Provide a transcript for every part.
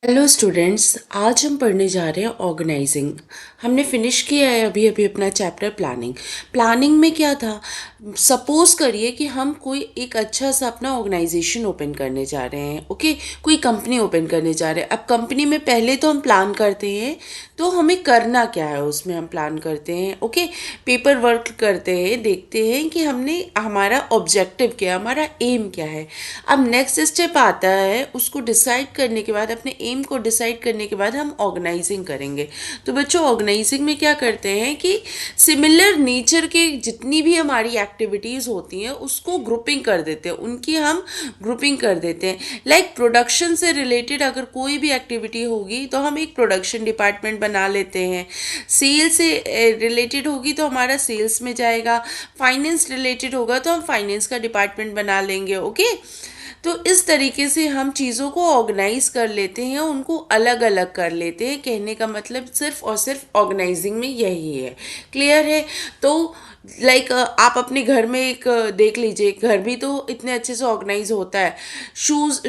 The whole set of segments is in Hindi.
हेलो स्टूडेंट्स, आज हम पढ़ने जा रहे हैं ऑर्गेनाइजिंग। हमने फिनिश किया है अभी अभी अपना चैप्टर प्लानिंग। प्लानिंग में क्या था? सपोज करिए कि हम कोई एक अच्छा सा अपना ऑर्गेनाइजेशन ओपन करने जा रहे हैं। ओके, कोई कंपनी ओपन करने जा रहे हैं। अब कंपनी में पहले तो हम प्लान करते हैं, तो हमें करना क्या है उसमें हम प्लान करते हैं। ओके, पेपर वर्क करते हैं, देखते हैं कि हमने हमारा ऑब्जेक्टिव क्या है, हमारा एम क्या है। अब नेक्स्ट स्टेप आता है, उसको डिसाइड करने के बाद, अपने एम को डिसाइड करने के बाद हम ऑर्गेनाइजिंग करेंगे। तो बच्चों, ऑर्गेनाइजिंग में क्या करते हैं कि सिमिलर नेचर के जितनी भी हमारी एक्टिविटीज़ होती हैं उसको ग्रुपिंग कर देते हैं, उनकी हम ग्रुपिंग कर देते हैं। लाइक प्रोडक्शन से रिलेटेड अगर कोई भी एक्टिविटी होगी तो हम एक प्रोडक्शन डिपार्टमेंट बना लेते हैं। सेल से रिलेटेड होगी तो हमारा सेल्स में जाएगा। फाइनेंस रिलेटेड होगा तो हम फाइनेंस का डिपार्टमेंट बना लेंगे। ओके, तो इस तरीके से हम चीज़ों को ऑर्गेनाइज कर लेते हैं, उनको अलग अलग कर लेते हैं। कहने का मतलब सिर्फ और सिर्फ ऑर्गेनाइजिंग में यही है। क्लियर है? तो लाइक आप अपने घर में एक देख लीजिए, घर भी तो इतने अच्छे से ऑर्गेनाइज होता है।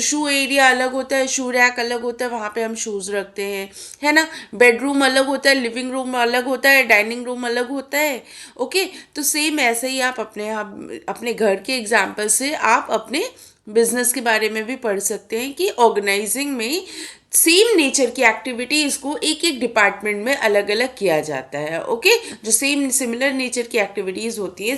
शू एरिया अलग होता है, शू रैक अलग होता है, वहाँ पे हम शूज़ रखते हैं, है ना। बेडरूम अलग होता है, लिविंग रूम अलग होता है, डाइनिंग रूम अलग होता है। ओके, तो सेम ऐसे ही आप अपने घर के एग्जाम्पल से आप अपने बिजनेस के बारे में भी पढ़ सकते हैं कि ऑर्गेनाइजिंग में सेम नेचर की एक्टिविटीज़ को एक एक डिपार्टमेंट में अलग अलग किया जाता है। ओके, जो सेम सिमिलर नेचर की एक्टिविटीज़ होती है,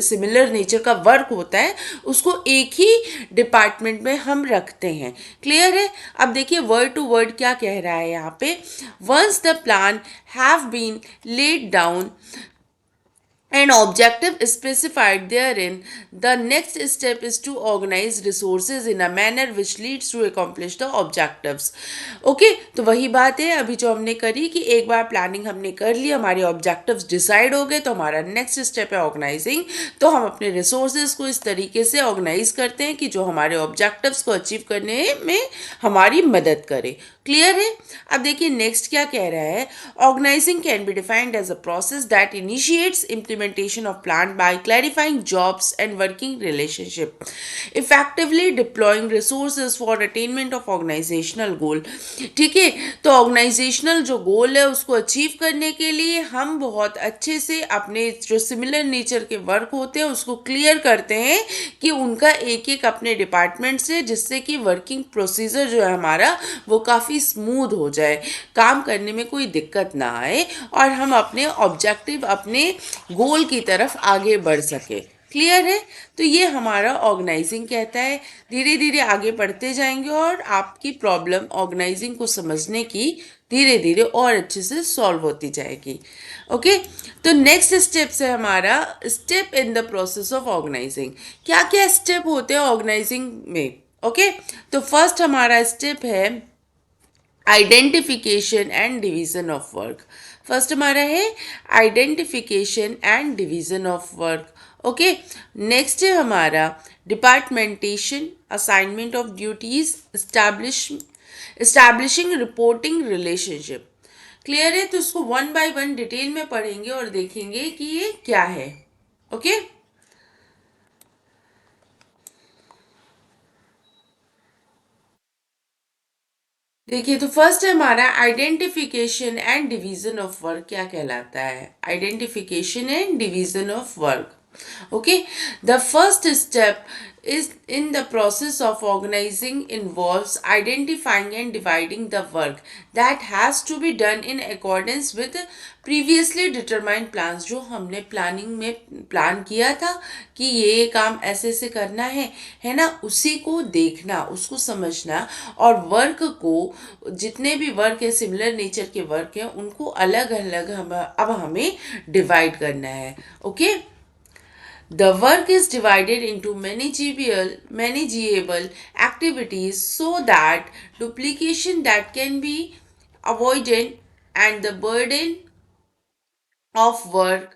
सिमिलर नेचर का वर्क होता है, उसको एक ही डिपार्टमेंट में हम रखते हैं। क्लियर है? अब देखिए वर्ड टू वर्ड क्या कह रहा है यहाँ पे। Once the plan have been laid down an objective is specified therein, the next step is to organize resources in a manner which leads to accomplish the objectives. Okay, तो वही बात है अभी जो हमने करी कि एक बार प्लानिंग हमने कर ली, हमारे ऑब्जेक्टिव्स डिसाइड हो गए, तो हमारा नेक्स्ट स्टेप है ऑर्गेनाइजिंग। तो हम अपने रिसोर्सेज को इस तरीके से ऑर्गेनाइज करते हैं कि जो हमारे ऑब्जेक्टिव्स को अचीव करने में हमारी मदद करे। क्लियर है? अब देखिए नेक्स्ट क्या कह रहा है। Organising can be defined as a process that initiates implementation of plan by clarifying jobs and working relationship, effectively deploying resources for attainment of organizational goal। ठीक है, तो ऑर्गेनाइजेशनल जो गोल है उसको अचीव करने के लिए हम बहुत अच्छे से अपने जो सिमिलर नेचर के वर्क होते हैं उसको क्लियर करते हैं कि उनका एक एक अपने डिपार्टमेंट से, जिससे कि वर्किंग प्रोसीजर जो है हमारा वो काफ़ी स्मूथ हो जाए, काम करने में कोई दिक्कत ना आए और हम अपने ऑब्जेक्टिव, अपने गोल की तरफ आगे बढ़ सके। क्लियर है? तो ये हमारा ऑर्गेनाइजिंग कहता है। धीरे धीरे आगे बढ़ते जाएंगे और आपकी प्रॉब्लम ऑर्गेनाइजिंग को समझने की धीरे धीरे और अच्छे से सॉल्व होती जाएगी। ओके, तो नेक्स्ट स्टेप है हमारा step in the process of organising. क्या क्या स्टेप होते हैं ऑर्गेनाइजिंग में? ओके, तो फर्स्ट हमारा स्टेप है identification and division of work. First हमारा है identification and division of work. Okay, next है हमारा departmentation, assignment of duties, establishing reporting relationship. Clear है? तो इसको वन बाय वन डिटेल में पढ़ेंगे और देखेंगे कि ये क्या है। ओके, देखिए तो फर्स्ट है हमारा identification and division of work. क्या कहलाता है identification and division of work? Okay, the first step is in the process of organizing involves identifying and dividing the work that has to be done in accordance with previously determined plans। जो हमने प्लानिंग में प्लान किया था कि ये काम ऐसे ऐसे करना है ना, उसी को देखना, उसको समझना और वर्क को, जितने भी वर्क है सिमिलर नेचर के वर्क हैं उनको अलग अलग हम अब हमें डिवाइड करना है। Okay, the work is divided into manageable activities so that duplication that can be avoided and the burden of work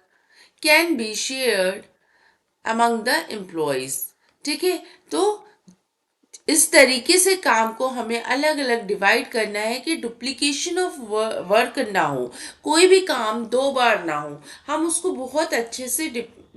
can be shared among the employees। ठीक है, तो इस तरीके से काम को हमें अलग अलग डिवाइड करना है कि डुप्लीकेशन ऑफ वर्क ना हो, कोई भी काम दो बार ना हो, हम उसको बहुत अच्छे से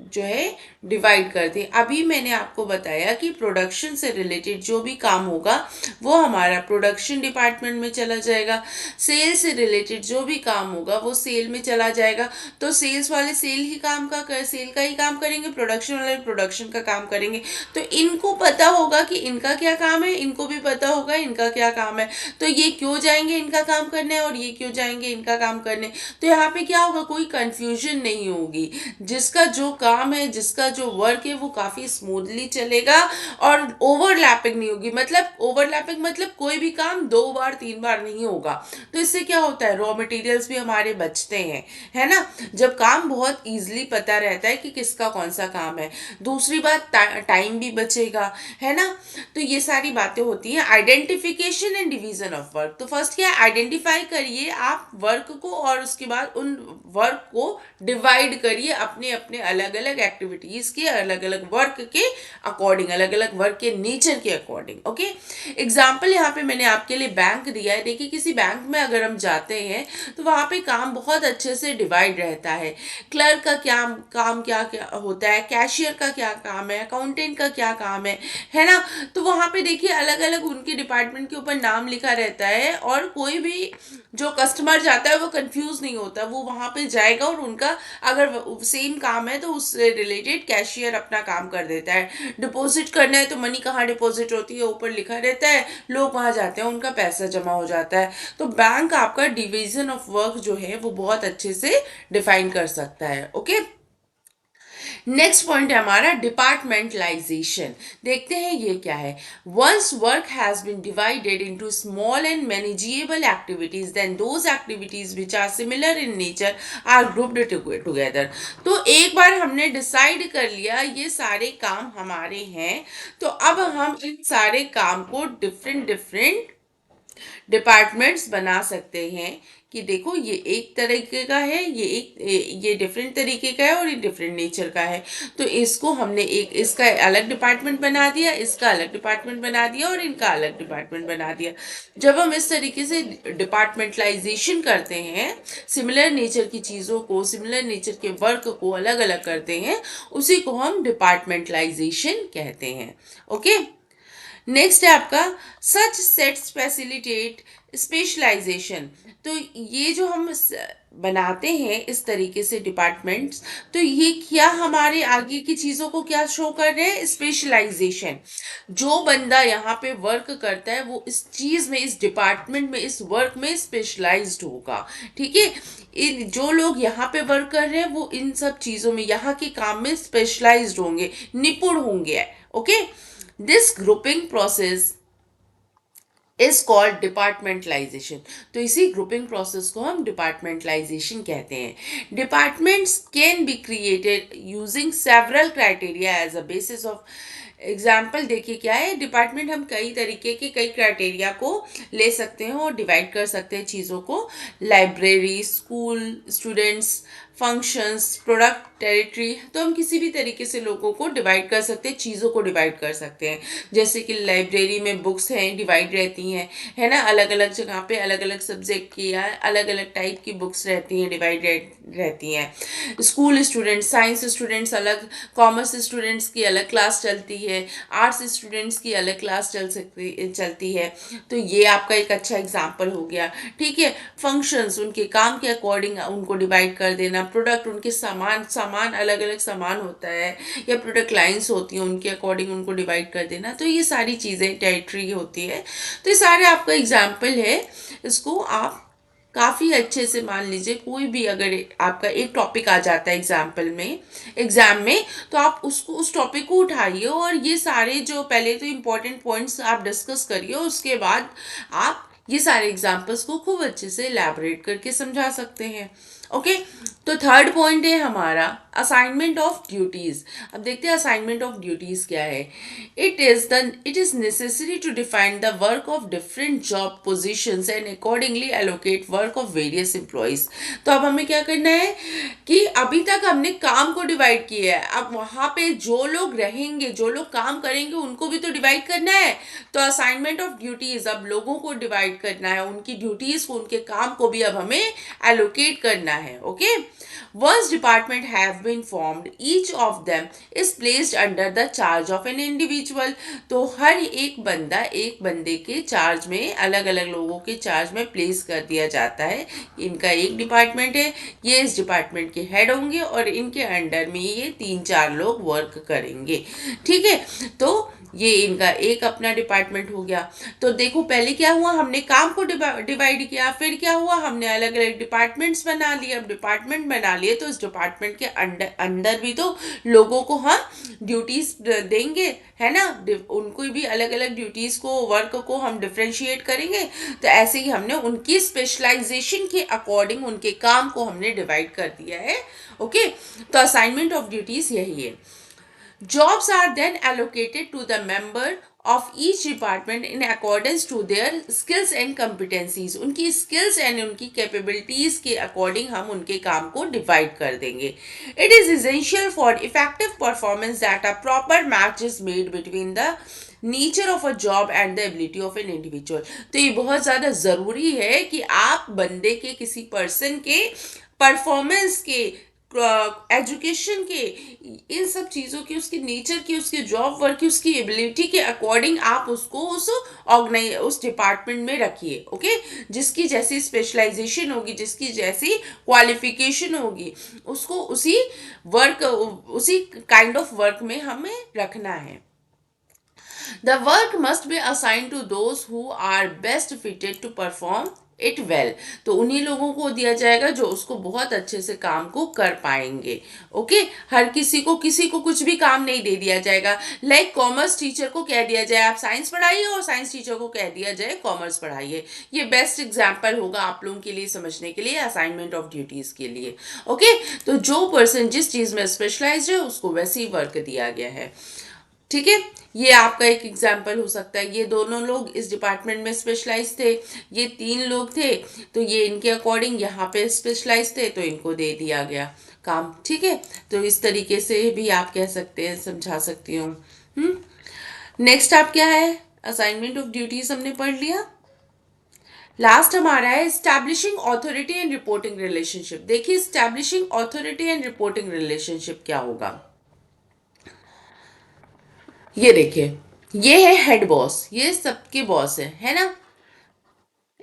जो है डिवाइड कर दें। अभी मैंने आपको बताया कि प्रोडक्शन से रिलेटेड जो भी काम होगा वो हमारा प्रोडक्शन डिपार्टमेंट में चला जाएगा, सेल से रिलेटेड जो भी काम होगा वो सेल में चला जाएगा। तो सेल्स वाले सेल का ही काम करेंगे, प्रोडक्शन वाले प्रोडक्शन का काम करेंगे। तो इनको पता होगा कि इनका क्या काम है, इनको भी पता होगा इनका क्या काम है। तो ये क्यों जाएंगे इनका काम करने और ये क्यों जाएंगे इनका काम करने। तो यहाँ पे क्या होगा, कोई कंफ्यूजन नहीं होगी। जिसका जो काम है, जिसका जो वर्क है वो काफ़ी स्मूथली चलेगा और ओवरलैपिंग नहीं होगी। मतलब ओवरलैपिंग मतलब कोई भी काम 2 बार 3 बार नहीं होगा। तो इससे क्या होता है, रॉ मटेरियल्स भी हमारे बचते हैं, है ना। जब काम बहुत ईजिली पता रहता है कि किसका कौन सा काम है। दूसरी बात, टाइम भी बचेगा, है ना। तो ये सारी बातें होती हैं। Identification and division of work, तो फर्स्ट क्या है, आइडेंटिफाई करिए आप वर्क को और उसके बाद उन वर्क को डिवाइड करिए अपने अपने अलग अलग एक्टिविटीज के, अलग अलग वर्क के अकॉर्डिंग, अलग अलग वर्क के नेचर के अकॉर्डिंग। ओके, एग्जाम्पल यहाँ पे मैंने आपके लिए बैंक दिया है। देखिए किसी बैंक में अगर हम जाते हैं तो वहाँ पे काम बहुत अच्छे से डिवाइड रहता है। क्लर्क का क्या काम, क्या क्या होता है, कैशियर का क्या काम है, अकाउंटेंट का क्या काम है ना। तो वहाँ पे देखिए अलग अलग उनके डिपार्टमेंट के ऊपर नाम लिखा रहता है और कोई भी जो कस्टमर जाता है वो कंफ्यूज नहीं होता। वो वहाँ पे जाएगा और उनका अगर सेम काम है तो उससे रिलेटेड कैशियर अपना काम कर देता है। डिपॉजिट करना है तो मनी कहाँ डिपॉजिट होती है ऊपर लिखा रहता है, लोग वहाँ जाते हैं, उनका पैसा जमा हो जाता है। तो बैंक आपका डिवीजन ऑफ वर्क जो है वो बहुत अच्छे से डिफाइन कर सकता है। ओके, नेक्स्ट पॉइंट है हमारा डिपार्टमेंटलाइजेशन। देखते हैं ये क्या है। Once work has been divided into small and manageable activities, then those activities which are similar in nature are grouped together. तो एक बार हमने डिसाइड कर लिया ये सारे काम हमारे हैं, तो अब हम इन सारे काम को डिफरेंट डिफरेंट डिपार्टमेंट्स बना सकते हैं। कि देखो ये एक तरीके का है, ये डिफरेंट तरीके का है और ये डिफरेंट नेचर का है। तो इसको हमने एक इसका अलग डिपार्टमेंट बना दिया, इसका अलग डिपार्टमेंट बना दिया और इनका अलग डिपार्टमेंट बना दिया। जब हम इस तरीके से डिपार्टमेंटलाइजेशन करते हैं, सिमिलर नेचर की चीज़ों को, सिमिलर नेचर के वर्क को अलग अलग करते हैं, उसी को हम डिपार्टमेंटलाइजेशन कहते हैं। ओके, नेक्स्ट है आपका सच सेट्स फैसिलिटेट स्पेशलाइजेशन। तो ये जो हम बनाते हैं इस तरीके से डिपार्टमेंट्स, तो ये क्या हमारे आगे की चीज़ों को क्या शो कर रहे हैं, स्पेशलाइजेशन। जो बंदा यहाँ पे वर्क करता है वो इस चीज़ में, इस डिपार्टमेंट में, इस वर्क में स्पेशलाइज्ड होगा। ठीक है, इन जो लोग यहाँ पे वर्क कर रहे हैं वो इन सब चीज़ों में, यहाँ के काम में स्पेशलाइज्ड होंगे, निपुण होंगे। Okay, this grouping process is called departmentalisation. तो इसी ग्रुपिंग प्रोसेस को हम डिपार्टमेंटलाइजेशन कहते हैं। Departments can be created using several criteria as a basis of example. देखिए क्या है, डिपार्टमेंट हम कई तरीके के, कई क्राइटेरिया को ले सकते हैं और डिवाइड कर सकते हैं चीज़ों को। Library, school, students, functions, product, territory. तो हम किसी भी तरीके से लोगों को डिवाइड कर सकते हैं, चीज़ों को डिवाइड कर सकते हैं। जैसे कि लाइब्रेरी में बुक्स हैं, डिवाइड रहती हैं, है ना, अलग अलग जगह पे अलग अलग सब्जेक्ट की या अलग अलग टाइप की बुक्स रहती हैं, डिवाइड रहती हैं। स्कूल स्टूडेंट्स, साइंस स्टूडेंट्स अलग, कॉमर्स स्टूडेंट्स की अलग क्लास चलती है, आर्ट्स स्टूडेंट्स की अलग क्लास चलती है। तो ये आपका एक अच्छा एग्जाम्पल हो गया। ठीक है, फंक्शंस उनके काम के अकॉर्डिंग उनको डिवाइड कर देना। प्रोडक्ट उनके सामान सामान अलग अलग सामान होता है या प्रोडक्ट लाइंस होती हैं, उनके अकॉर्डिंग उनको डिवाइड कर देना। तो ये सारी चीज़ें टेरिटरी होती है। तो ये सारे आपका एग्जाम्पल है, इसको आप काफ़ी अच्छे से मान लीजिए। कोई भी अगर आपका एक टॉपिक आ जाता है एग्जाम में, तो आप उसको, उस टॉपिक को उठाइए और ये सारे जो पहले तो इम्पोर्टेंट पॉइंट्स आप डिस्कस करिए, उसके बाद आप ये सारे एग्जाम्पल्स को खूब अच्छे से एलैबोरेट करके समझा सकते हैं। ओके, तो थर्ड पॉइंट है हमारा असाइनमेंट ऑफ ड्यूटीज। अब देखते हैं असाइनमेंट ऑफ ड्यूटीज क्या है। It is necessary to define the work of different job positions and accordingly allocate work of various employees. तो अब हमें क्या करना है कि अभी तक हमने काम को डिवाइड किया है, अब वहाँ पे जो लोग रहेंगे, जो लोग काम करेंगे, उनको भी तो डिवाइड करना है। तो असाइनमेंट ऑफ ड्यूटीज, अब लोगों को डिवाइड करना है, उनकी ड्यूटीज को, उनके काम को भी अब हमें एलोकेट करना है. Okay, once department have been formed, each of them is placed under the charge of an individual. तो हर एक बंदा एक बंदे के चार्ज में, अलग अलग लोगों के चार्ज में प्लेस कर दिया जाता है. इनका एक डिपार्टमेंट है, ये इस डिपार्टमेंट के हेड होंगे और इनके अंडर में ये 3-4 लोग वर्क करेंगे. ठीक है, तो ये इनका एक अपना डिपार्टमेंट हो गया. तो देखो पहले क्या हुआ, हमने काम को डिवाइड किया, फिर क्या हुआ, हमने अलग अलग डिपार्टमेंट्स बना लिए. अब डिपार्टमेंट बना लिए तो इस डिपार्टमेंट के अंडर अंदर भी तो लोगों को हम ड्यूटीज देंगे, है ना. उनको भी अलग अलग ड्यूटीज को, वर्क को हम डिफ्रेंशिएट करेंगे. तो ऐसे ही हमने उनकी स्पेशलाइजेशन के अकॉर्डिंग उनके काम को हमने डिवाइड कर दिया है. ओके, तो असाइनमेंट ऑफ ड्यूटीज यही है. Jobs are then allocated to the member of each department in accordance to their skills and competencies. उनकी skills and उनकी capabilities के according हम उनके काम को divide कर देंगे. It is essential for effective performance that a proper match is made between the nature of a job and the ability of an individual. तो ये बहुत ज़्यादा ज़रूरी है कि आप बंदे के, किसी पर्सन के परफॉर्मेंस के, एजुकेशन के, इन सब चीज़ों की, उसकी नेचर की, उसकी जॉब वर्क की, उसकी एबिलिटी के अकॉर्डिंग आप उसको उस डिपार्टमेंट में रखिए. ओके, जिसकी जैसी स्पेशलाइजेशन होगी, जिसकी जैसी क्वालिफिकेशन होगी, उसको उसी काइंड ऑफ वर्क में हमें रखना है. The work must be assigned to those who are best fitted to perform it well. तो उन्हीं लोगों को दिया जाएगा जो उसको बहुत अच्छे से काम को कर पाएंगे. ओके, हर किसी को कुछ भी काम नहीं दे दिया जाएगा. लाइक कॉमर्स टीचर को कह दिया जाए आप साइंस पढ़ाइए, और साइंस टीचर को कह दिया जाए कॉमर्स पढ़ाइए. ये बेस्ट एग्जाम्पल होगा आप लोगों के लिए समझने के लिए, असाइनमेंट ऑफ ड्यूटीज के लिए. ओके, तो जो पर्सन जिस चीज़ में स्पेशलाइज्ड है उसको वैसे ही वर्क दिया गया है. ठीक है, ये आपका एक एग्जाम्पल हो सकता है. ये दोनों लोग इस डिपार्टमेंट में स्पेशलाइज थे, ये 3 लोग थे, तो ये इनके अकॉर्डिंग यहाँ पे स्पेशलाइज थे, तो इनको दे दिया गया काम. ठीक है, तो इस तरीके से भी आप कह सकते हैं, समझा सकती हूँ. नेक्स्ट आप क्या है, असाइनमेंट ऑफ ड्यूटीज हमने पढ़ लिया. लास्ट हमारा है establishing authority and reporting relationship. देखिए establishing authority and reporting relationship क्या होगा. ये देखिए, ये है हेड बॉस, ये सबके बॉस है ना.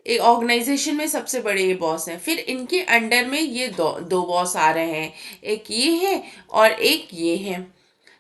एक ऑर्गेनाइजेशन में सबसे बड़े ये बॉस हैं. फिर इनके अंडर में ये दो बॉस आ रहे हैं, एक ये है और एक ये है.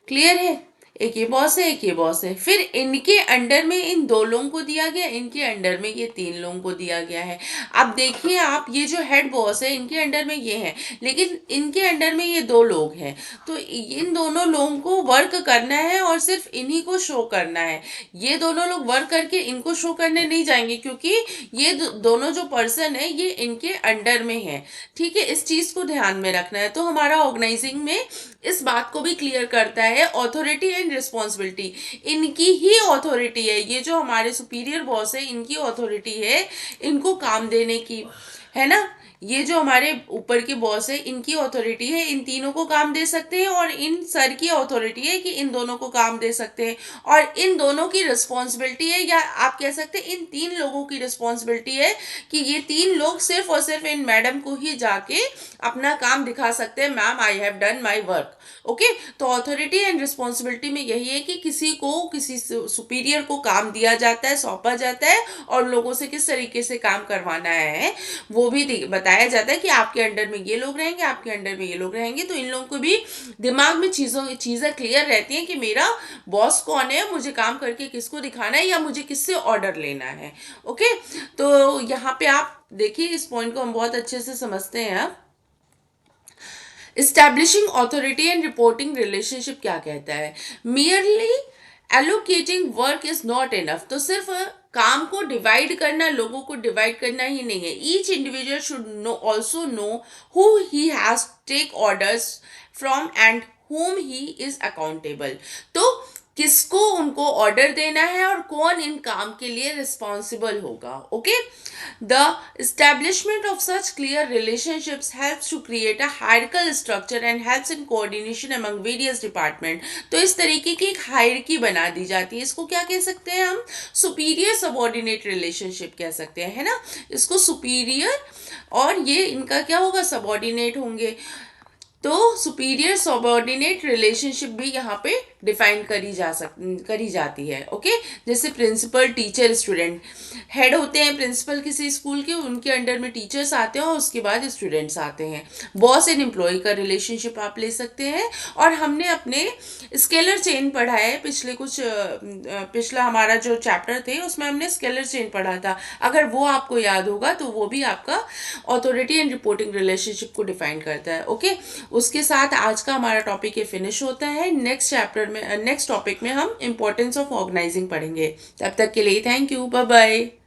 क्लियर है, एक ये बॉस है, एक ये बॉस है. फिर इनके अंडर में इन 2 लोगों को दिया गया, इनके अंडर में ये 3 लोगों को दिया गया है. अब देखिए आप, ये जो हेड बॉस है इनके अंडर में ये है, लेकिन इनके अंडर में ये 2 लोग हैं. तो इन दोनों लोगों को वर्क करना है और सिर्फ इन्हीं को शो करना है. ये दोनों लोग वर्क करके इनको शो करने नहीं जाएंगे, क्योंकि ये दोनों जो पर्सन है ये इनके अंडर में है. ठीक है, इस चीज़ को ध्यान में रखना है. तो हमारा ऑर्गेनाइजिंग में इस बात को भी क्लियर करता है. ऑथोरिटी एंड रिस्पॉन्सिबिलिटी, इनकी ही ऑथोरिटी है. ये जो हमारे सुपीरियर बॉस है इनकी ऑथोरिटी है इनको काम देने की, है ना. ये जो हमारे ऊपर के बॉस है इनकी अथॉरिटी है इन तीनों को काम दे सकते हैं, और इन सर की अथॉरिटी है कि इन दोनों को काम दे सकते हैं, और इन दोनों की रिस्पॉन्सिबिलिटी है, या आप कह सकते हैं इन 3 लोगों की रिस्पॉन्सिबिलिटी है कि ये 3 लोग सिर्फ और सिर्फ इन मैडम को ही जाके अपना काम दिखा सकते हैं. Ma'am I have done my work. Okay, तो अथॉरिटी एंड रिस्पॉन्सिबिलिटी में यही है कि किसी सुपीरियर को काम दिया जाता है, सौंपा जाता है, और लोगों से किस तरीके से काम करवाना है वो भी बताया जाता है कि आपके अंडर में ये लोग रहेंगे, आपके अंडर में ये लोग रहेंगे. तो इन लोगों को भी दिमाग में चीज़ें क्लियर रहती हैं कि मेरा बॉस कौन है, मुझे काम करके किसको दिखाना है, या मुझे किससे ऑर्डर लेना है. ओके, तो यहाँ पे आप देखिए इस पॉइंट को हम बहुत अच्छे से समझते हैं. अब establishing authority and reporting relationship क्या कहता है. Merely allocating work is not enough. तो सिर्फ काम को डिवाइड करना, लोगों को डिवाइड करना ही नहीं है. Each individual should also know who he has take orders from and whom he is accountable. तो किसको उनको ऑर्डर देना है और कौन इन काम के लिए रिस्पॉन्सिबल होगा. Okay. The establishment of such clear relationships helps to create a hierarchical structure and helps in coordination among various department. तो इस तरीके की एक हायरकी बना दी जाती है. इसको क्या कह सकते हैं हम? सुपीरियर सबॉर्डिनेट रिलेशनशिप कह सकते हैं, है ना. इसको सुपीरियर और ये इनका क्या होगा? सबॉर्डिनेट होंगे. तो सुपीरियर सबॉर्डिनेट रिलेशनशिप भी यहाँ पे डिफाइन करी जाती है. ओके. जैसे प्रिंसिपल टीचर स्टूडेंट, हेड होते हैं प्रिंसिपल किसी स्कूल के, उनके अंडर में टीचर्स आते हैं और उसके बाद स्टूडेंट्स आते हैं. बॉस एंड एम्प्लॉय का रिलेशनशिप आप ले सकते हैं. और हमने अपने स्केलर चेन पढ़ा है पिछला हमारा जो चैप्टर थे उसमें हमने स्केलर चेन पढ़ा था. अगर वो आपको याद होगा तो वो भी आपका ऑथोरिटी एंड रिपोर्टिंग रिलेशनशिप को डिफाइन करता है. ओके. उसके साथ आज का हमारा टॉपिक ये फिनिश होता है. नेक्स्ट टॉपिक में हम इंपॉर्टेंस ऑफ ऑर्गेनाइजिंग पढ़ेंगे. तब तक के लिए थैंक यू. Bye bye.